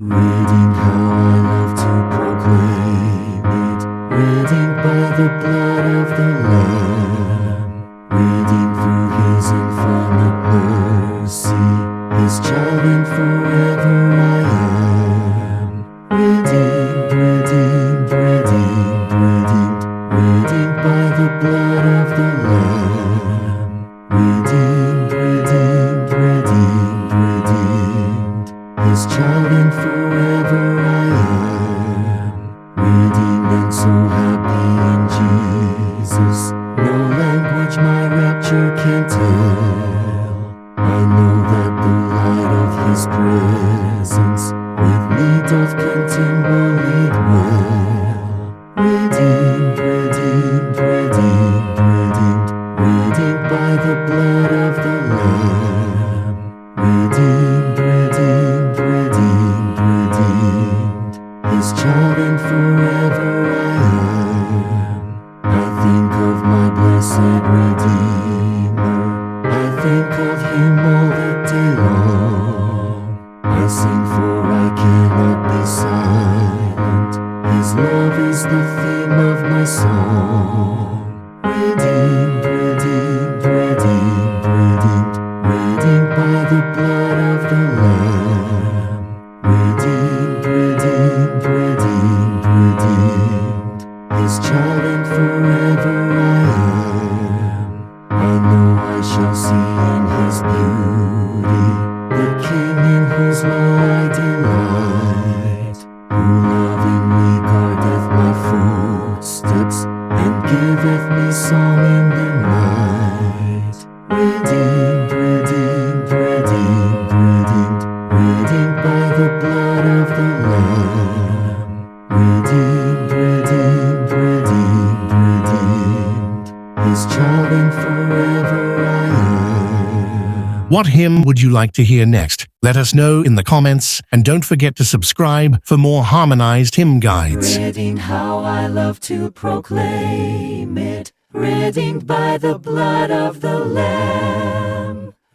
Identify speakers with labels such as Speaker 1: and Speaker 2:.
Speaker 1: Reading how I love to proclaim it, reading by the blood of the Lamb, reading through His infinite mercy, His child and forever I am. Redeemed, redeemed, redeemed, redeemed, redeemed by the blood of the Lamb. Redeemed, redeemed, redeemed, redeemed, His child and forever I am. Redeemed and so happy in Jesus, no language my rapture can tell. I know that the light of His presence with me doth continually dwell. Redeemed, redeemed, redeemed, redeemed, redeemed by the blood of the Lamb. Redeemed, redeemed, redeemed, redeemed, His child and forever I am. I think of my blessed Redeemer, I think of Him all the day long. I sing for I cannot be silent, His love is the theme of my song. Redeemed, redeemed, redeemed, redeemed, redeemed by the blood of the Lamb. Redeemed, redeemed, redeemed, redeemed, His child and forever I am. I know I shall see in His beauty the King in whose law I delight, who lovingly guardeth my footsteps and giveth me song in the night. Redeemed, redeemed, redeemed, redeemed, redeemed by the blood of the Lamb. Redeemed, redeemed, redeemed, redeemed, His child and forever I am.
Speaker 2: What hymn would you like to hear next? Let us know in the comments, and don't forget to subscribe for more harmonized hymn guides.
Speaker 1: Redeemed, how I love to proclaim it, redeemed by the blood of the Lamb.